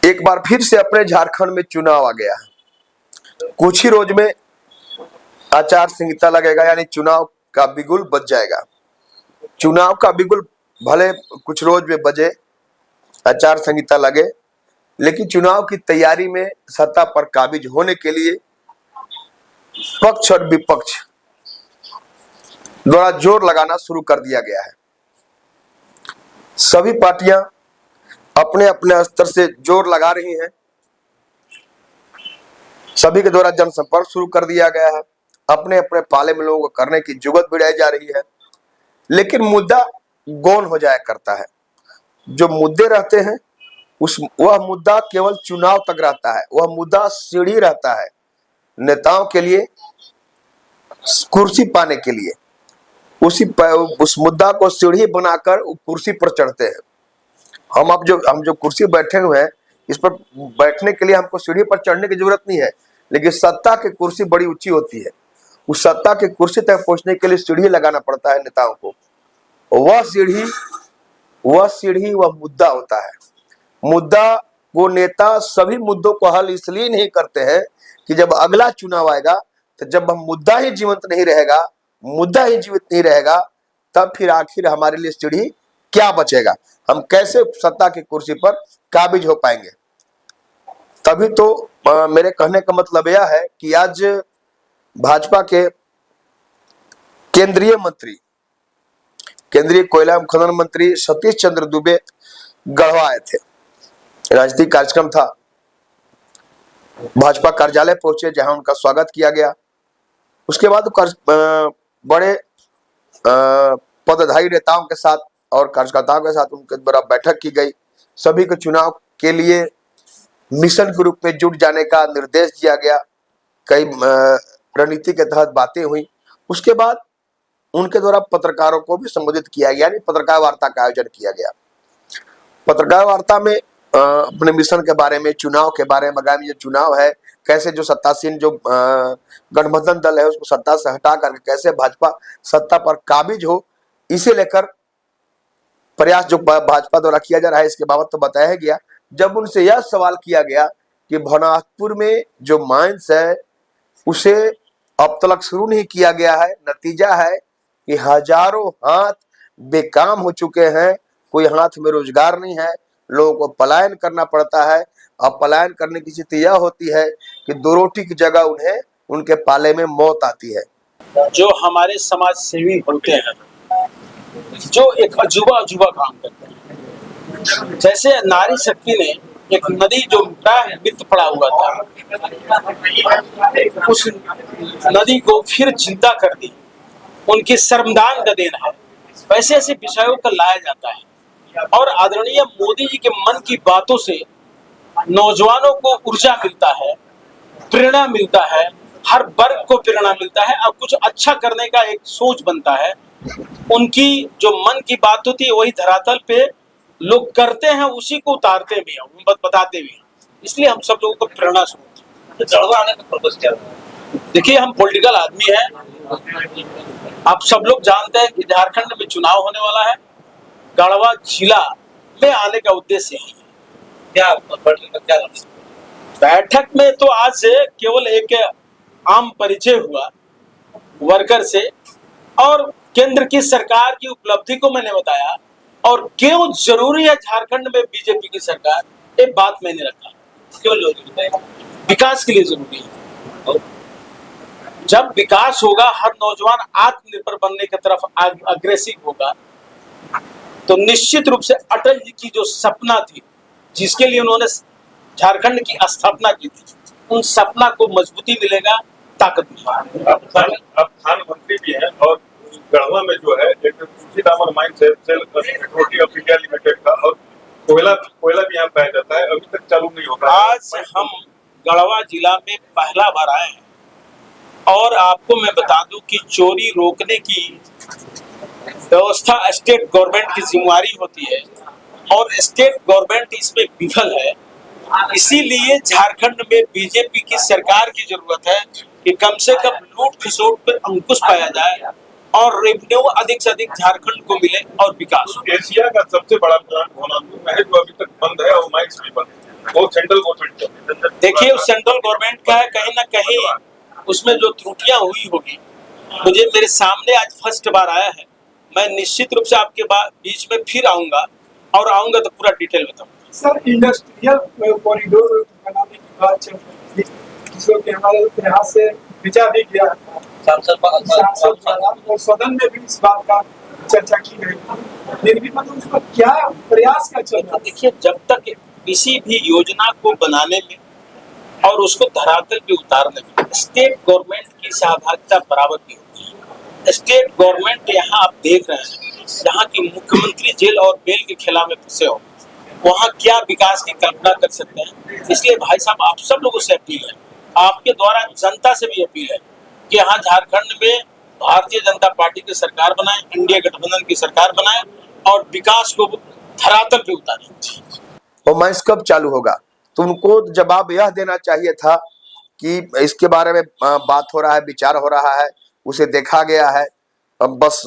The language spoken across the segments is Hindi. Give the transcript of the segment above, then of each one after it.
एक बार फिर से अपने झारखंड में चुनाव आ गया है। कुछ ही रोज में आचार संहिता लगेगा, यानी चुनाव का बिगुल बज जाएगा। चुनाव का बिगुल भले कुछ रोज में बजे, आचार संहिता लगे, लेकिन चुनाव की तैयारी में सत्ता पर काबिज होने के लिए पक्ष और विपक्ष द्वारा जोर लगाना शुरू कर दिया गया है। सभी पार्टियां अपने अपने स्तर से जोर लगा रही हैं। सभी के द्वारा जनसंपर्क शुरू कर दिया गया है। अपने अपने पाले में लोगों को करने की जुगत बढ़ाई जा रही है, लेकिन मुद्दा गौन हो जाया करता है। जो मुद्दे रहते हैं वह मुद्दा केवल चुनाव तक रहता है। वह मुद्दा सीढ़ी रहता है नेताओं के लिए, कुर्सी पाने के लिए। उस मुद्दा को सीढ़ी बनाकर कुर्सी पर चढ़ते हैं। हम जो कुर्सी बैठे हुए हैं, इस पर बैठने के लिए हमको सीढ़ी पर चढ़ने की जरूरत नहीं है, लेकिन सत्ता की कुर्सी बड़ी ऊंची होती है। उस सत्ता की कुर्सी तक पहुंचने के लिए सीढ़ी लगाना पड़ता है नेताओं को। वह मुद्दा होता है। मुद्दा वो नेता सभी मुद्दों को हल इसलिए नहीं करते हैं कि जब अगला चुनाव आएगा, तो जब हम मुद्दा ही जीवित नहीं रहेगा, तब फिर आखिर हमारे लिए सीढ़ी क्या बचेगा? हम कैसे सत्ता की कुर्सी पर काबिज हो पाएंगे? तभी तो मेरे कहने का मतलब यह है कि आज भाजपा के केंद्रीय कोयला एवं खनन मंत्री सतीश चंद्र दुबे गढ़वा आए थे। राजनीतिक कार्यक्रम था। भाजपा कार्यालय पहुंचे, जहां उनका स्वागत किया गया। उसके बाद बड़े पदाधिकारी नेताओं के साथ और कार्यकर्ताओं के साथ उनके द्वारा बैठक की गई। सभी को चुनाव के लिए मिशन के रूप में जुट जाने का निर्देश दिया गया। कई रणनीति के तहत बातें हुई। उसके बाद उनके द्वारा पत्रकारों को भी संबोधित किया गया, यानी पत्रकार वार्ता का आयोजन किया गया। पत्रकार वार्ता में अपने मिशन के बारे में, चुनाव के बारे में, आगामी जो चुनाव है, कैसे जो सत्तासीन जो गठबंधन दल है उसको सत्ता से हटा करके कैसे भाजपा सत्ता पर काबिज हो, इसे लेकर प्रयास जो भाजपा द्वारा किया जा रहा है, इसके बाबत तो बताया गया। जब उनसे यह सवाल किया गया कि भवनाथपुर में जो माइंस है उसे अब तक शुरू नहीं किया गया है, नतीजा है कि हजारों हाथ बेकाम हो चुके हैं, कोई हाथ में रोजगार नहीं है, लोगों को पलायन करना पड़ता है। अब पलायन करने की स्थिति यह होती है कि दो रोटी की जगह उन्हें उनके पाले में मौत आती है। जो हमारे समाज सेवी होते हैं, जो एक अजूबा काम करते हैं, जैसे नारी शक्ति ने एक नदी जो मृत पड़ा हुआ था, उस नदी को फिर जिंदा कर दी, उनकी श्रमदान का देन है। वैसे ऐसे विषयों को लाया जाता है और आदरणीय मोदी जी के मन की बातों से नौजवानों को ऊर्जा मिलता है, प्रेरणा मिलता है, हर वर्ग को प्रेरणा मिलता है और कुछ अच्छा करने का एक सोच बनता है। उनकी जो मन की बात होती है वही धरातल पे लोग करते हैं, उसी को उतारते भी हैं, बताते भी हैं। इसलिए हम सब लोगों को प्रेरणा सुनते हैं। गढ़वा आने का पर्पस क्या है? देखिए, हम पॉलिटिकल आदमी हैं। आप सब लोग जानते हैं कि झारखंड में चुनाव होने वाला है। गढ़वा जिला में आने का उद्देश्य यही है। क्या बैठक में तो आज से केवल एक आम परिचय हुआ वर्कर से, और केंद्र की सरकार की उपलब्धि को मैंने बताया, और क्यों जरूरी है झारखंड में बीजेपी की सरकार, ये बात मैंने रखा। क्यों जरूरी है? विकास के लिए जरूरी है। जब विकास होगा, हर नौजवान आत्मनिर्भर बनने की तरफ अग्रेसिव होगा, तो निश्चित रूप से अटल जी की जो सपना थी, जिसके लिए उन्होंने झारखंड की स्थापना की थी, उन सपना को मजबूती मिलेगा, ताकत मिलेगा। अब प्रधानमंत्री भी है और गढ़वा में जो है एक दामन mines SAIL authority of India limited का, और कोयला भी यहाँ पाया जाता है, अभी तक चालू नहीं होगा। आज हम गढ़वा जिला में पहला बार आए हैं, और आपको मैं बता दूं कि चोरी रोकने की व्यवस्था स्टेट गवर्नमेंट की जिम्मेवारी होती है, और स्टेट गवर्नमेंट इसमें विफल है। इसीलिए झारखंड में बीजेपी की सरकार की जरूरत है कि कम से कम लूट खसोट पर अंकुश पाया जाए और रेवेन्यू अधिक से अधिक झारखंड को मिले और विकास हो। एशिया का सबसे बड़ा प्लांट भवनाथपुर में है, जो अभी तक बंद है, और माइंस भी बंद है। वो सेंट्रल गवर्नमेंट का। देखिए उस सेंट्रल गवर्नमेंट का है, कहीं ना कहीं उसमें जो त्रुटियां हुई होगी, मुझे मेरे सामने आज फर्स्ट बार आया है। मैं निश्चित रूप से आपके बीच में फिर आऊंगा और आऊंगा तो पूरा डिटेल बताऊंगा। सर, इंडस्ट्रियल कॉरिडोर बनाने की बात चल रही थी, जिसको कि हमारे यहाँ से भेजा भी गया सांसद द्वारा, और सदन में भी इस बात का चर्चा की गई, लेकिन भी मतलब उस पर क्या प्रयास का चल रहा है? देखिए, जब तक किसी भी योजना को बनाने में और उसको धरातल पे उतारने में स्टेट गवर्नमेंट की सहभागिता बराबर की होती है। स्टेट गवर्नमेंट यहाँ आप देख रहे हैं, जहाँ की मुख्यमंत्री जेल और बेल के खिलाफ में फंसे हो, वहाँ क्या विकास की कल्पना कर सकते हैं। इसलिए भाई साहब, आप सब लोगों से अपील है, आपके द्वारा जनता से भी अपील है कि यहाँ झारखंड में भारतीय जनता पार्टी की सरकार बनाए, इंडिया गठबंधन की सरकार बनाए और विकास को धरातल पे उतारे। वो माइंस कब चालू होगा? तो उनको जवाब यह देना चाहिए था कि इसके बारे में बात हो रहा है, विचार हो रहा है, उसे देखा गया है। अब बस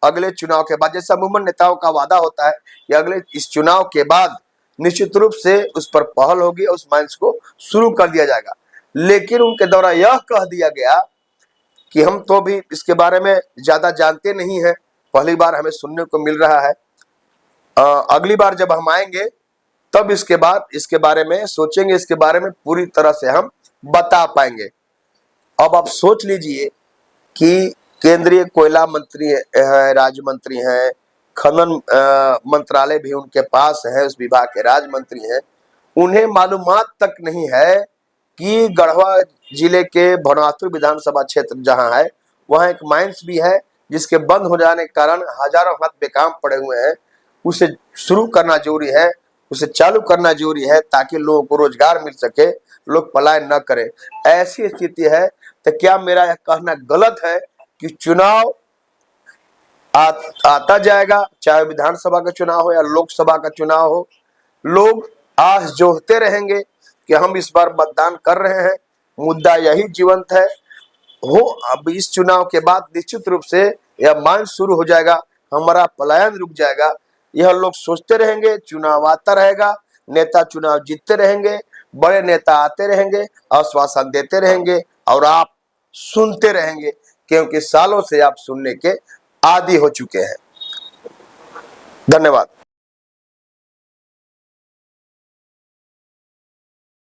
अगले चुनाव के बाद, जैसा अमूमन नेताओं का वादा होता है कि अगले इस चुनाव के बाद निश्चित रूप से उस पर पहल होगी और उस माइंस को शुरू कर दिया जाएगा। लेकिन उनके द्वारा यह कह दिया गया कि हम तो भी इसके बारे में ज्यादा जानते नहीं हैं, पहली बार हमें सुनने को मिल रहा है। अगली बार जब हम आएंगे तब इसके बारे में सोचेंगे, इसके बारे में पूरी तरह से हम बता पाएंगे। अब आप सोच लीजिए कि केंद्रीय कोयला मंत्री है, राज्य मंत्री हैं, खनन मंत्रालय भी उनके पास है, उस विभाग के राज्य मंत्री हैं, उन्हें मालूमात तक नहीं है कि गढ़वा जिले के भनवातुर विधानसभा क्षेत्र जहां है, वहां एक माइंस भी है जिसके बंद हो जाने के कारण हजारों हाथ बेकाम पड़े हुए हैं। उसे शुरू करना जरूरी है, उसे चालू करना जरूरी है, ताकि लोगों को रोजगार मिल सके, लोग पलायन न करें। ऐसी स्थिति है तो क्या मेरा यह कहना गलत है कि चुनाव आता जाएगा, चाहे विधानसभा का चुनाव हो या लोकसभा का चुनाव हो, लोग आस जोहते रहेंगे कि हम इस बार मतदान कर रहे हैं, मुद्दा यही जीवंत है। हो अब इस चुनाव के बाद निश्चित रूप से यह मांग शुरू हो जाएगा, हमारा पलायन रुक जाएगा। यह लोग सोचते रहेंगे, चुनाव आता रहेगा, नेता चुनाव जीतते रहेंगे, बड़े नेता आते रहेंगे, आश्वासन देते रहेंगे और आप सुनते रहेंगे, क्योंकि सालों से आप सुनने के आदी हो चुके हैं। धन्यवाद।